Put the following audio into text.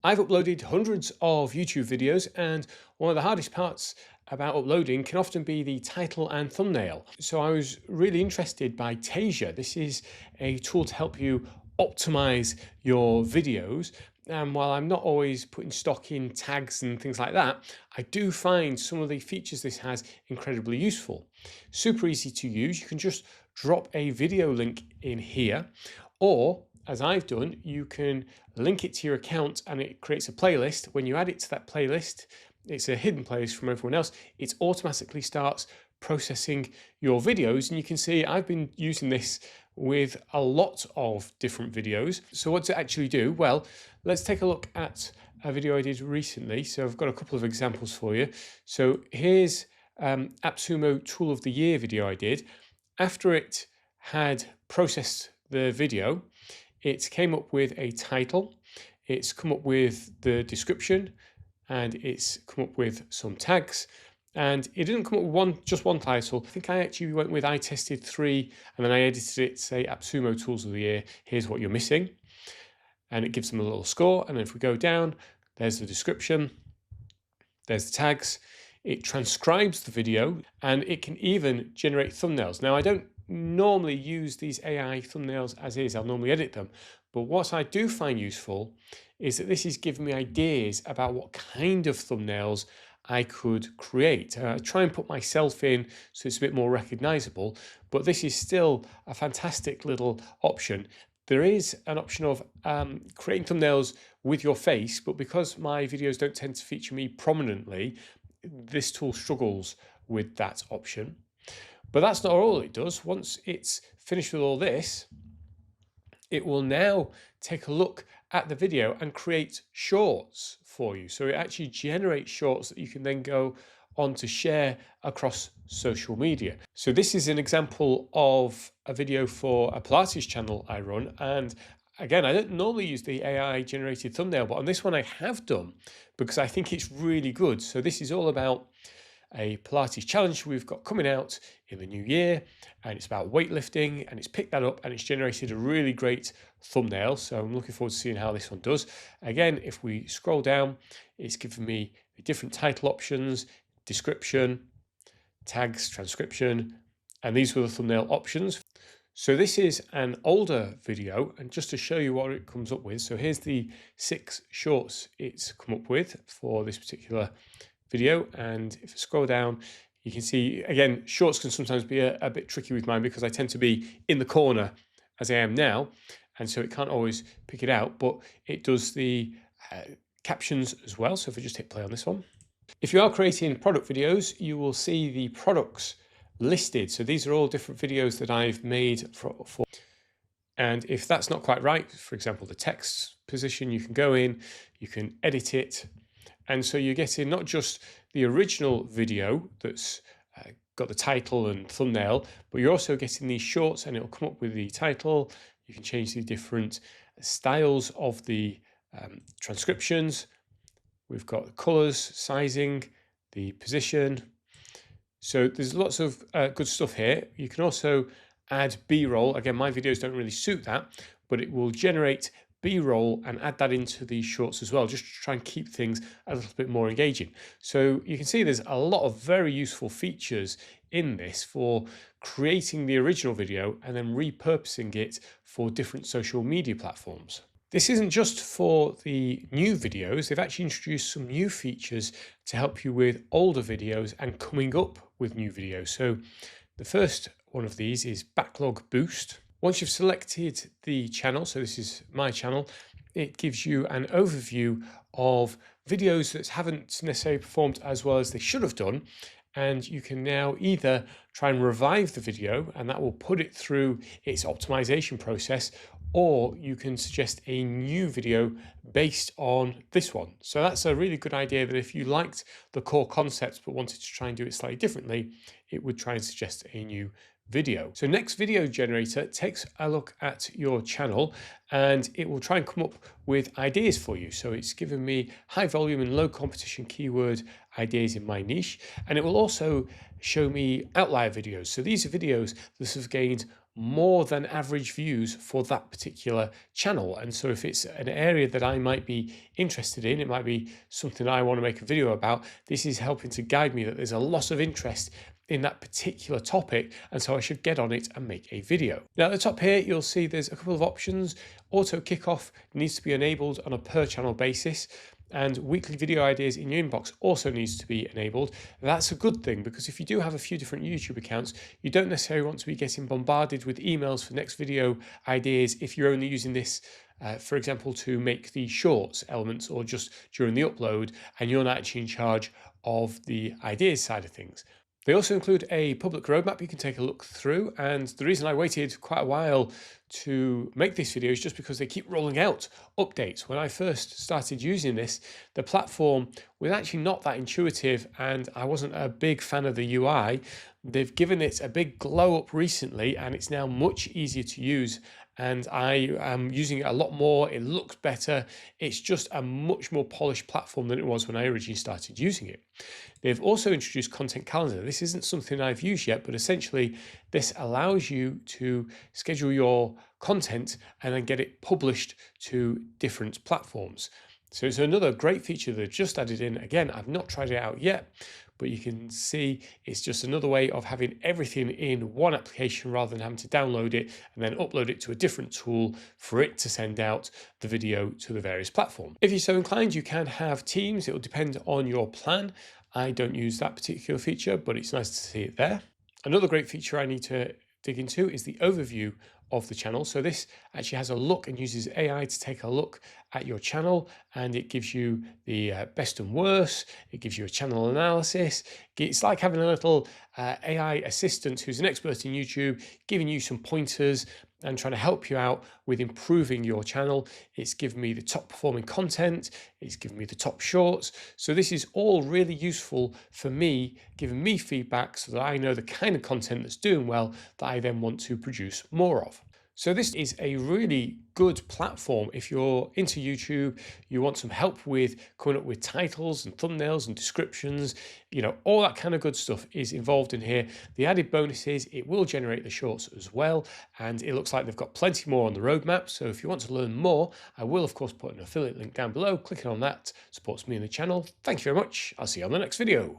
I've uploaded hundreds of YouTube videos, and one of the hardest parts about uploading can often be the title and thumbnail. So I was really interested by Tasia. This is a tool to help you optimize your videos. And while I'm not always putting stock in tags and things like that, I do find some of the features this has incredibly useful. Super easy to use. You can just drop a video link in here, or as I've done, you can link it to your account and it creates a playlist. When you add it to that playlist, it's a hidden playlist from everyone else. It automatically starts processing your videos, and you can see I've been using this with a lot of different videos. So what does it actually do? Well, let's take a look at a video I did recently. So I've got a couple of examples for you. So here's AppSumo Tool of the Year video I did. After it had processed the video, it came up with a title, it's come up with the description, and it's come up with some tags. And it didn't come up with just one title. I think I actually went with I tested 3, and then I edited it to say AppSumo Tools of the Year, here's what you're missing. And it gives them a little score. And if we go down, there's the description, there's the tags. It transcribes the video, and it can even generate thumbnails. Now, I don't normally use these AI thumbnails as is. I'll normally edit them. But what I do find useful is that this is giving me ideas about what kind of thumbnails I could create. I try and put myself in so it's a bit more recognizable, but this is still a fantastic little option. There is an option of creating thumbnails with your face, but because my videos don't tend to feature me prominently, this tool struggles with that option. But that's not all it does. Once it's finished with all this, it will now take a look at the video and create shorts for you. So it actually generates shorts that you can then go on to share across social media. So this is an example of a video for a Pilates channel I run. And again, I don't normally use the AI generated thumbnail, but on this one I have done because I think it's really good. So this is all about a Pilates challenge we've got coming out in the new year, and it's about weightlifting, and it's picked that up and it's generated a really great thumbnail. So I'm looking forward to seeing how this one does. Again, if we scroll down, it's given me the different title options, description, tags, transcription, and these were the thumbnail options. So this is an older video, and just to show you what it comes up with, so here's the 6 shorts it's come up with for this particular video. And if I scroll down, you can see, again, shorts can sometimes be a bit tricky with mine because I tend to be in the corner as I am now, and so it can't always pick it out, but it does the captions as well. So if I just hit play on this one. If you are creating product videos, you will see the products listed. So these are all different videos that I've made for. And if that's not quite right, for example, the text position, you can go in, you can edit it. And so you're getting not just the original video that's got the title and thumbnail, but you're also getting these shorts, and it'll come up with the title. You can change the different styles of the transcriptions. We've got the colors, sizing, the position. So there's lots of good stuff here. You can also add B-roll. Again, my videos don't really suit that, but it will generate B-roll and add that into these shorts as well, just to try and keep things a little bit more engaging. So you can see there's a lot of very useful features in this for creating the original video and then repurposing it for different social media platforms. This isn't just for the new videos. They've actually introduced some new features to help you with older videos and coming up with new videos. So the first one of these is Backlog Boost. Once you've selected the channel, so this is my channel, it gives you an overview of videos that haven't necessarily performed as well as they should have done. And you can now either try and revive the video, and that will put it through its optimization process, or you can suggest a new video based on this one. So that's a really good idea, that if you liked the core concepts but wanted to try and do it slightly differently, it would try and suggest a new video. So Next Video Generator takes a look at your channel and it will try and come up with ideas for you. So it's given me high volume and low competition keyword ideas in my niche, and it will also show me outlier videos. So these are videos that have gained more than average views for that particular channel. And so if it's an area that I might be interested in, it might be something I want to make a video about, this is helping to guide me that there's a lot of interest in that particular topic, and so I should get on it and make a video. Now at the top here, you'll see there's a couple of options. Auto kickoff needs to be enabled on a per channel basis, and weekly video ideas in your inbox also needs to be enabled. That's a good thing, because if you do have a few different YouTube accounts, you don't necessarily want to be getting bombarded with emails for next video ideas if you're only using this for example, to make the shorts elements or just during the upload, and you're not actually in charge of the ideas side of things. They also include a public roadmap you can take a look through, and the reason I waited quite a while to make this video is just because they keep rolling out updates. When I first started using this, the platform was actually not that intuitive, and I wasn't a big fan of the UI. They've given it a big glow up recently, and it's now much easier to use, and I am using it a lot more. It looks better. It's just a much more polished platform than it was when I originally started using it. They've also introduced content calendar. This isn't something I've used yet, but essentially this allows you to schedule your content and then get it published to different platforms. So it's another great feature they've just added in. Again, I've not tried it out yet, but you can see it's just another way of having everything in one application rather than having to download it and then upload it to a different tool for it to send out the video to the various platforms. If you're so inclined, you can have teams. It will depend on your plan. I don't use that particular feature, but it's nice to see it there. Another great feature I need to dig into is the overview of the channel. So this actually has a look and uses AI to take a look at your channel, and it gives you the best and worst. It gives you a channel analysis. It's like having a little AI assistant who's an expert in YouTube, giving you some pointers and trying to help you out with improving your channel. It's given me the top performing content. It's given me the top shorts. So this is all really useful for me, giving me feedback so that I know the kind of content that's doing well that I then want to produce more of. So this is a really good platform if you're into YouTube, you want some help with coming up with titles and thumbnails and descriptions, all that kind of good stuff is involved in here. The added bonus is it will generate the shorts as well, and it looks like they've got plenty more on the roadmap. So if you want to learn more, I will of course put an affiliate link down below. Clicking on that supports me and the channel. Thank you very much. I'll see you on the next video.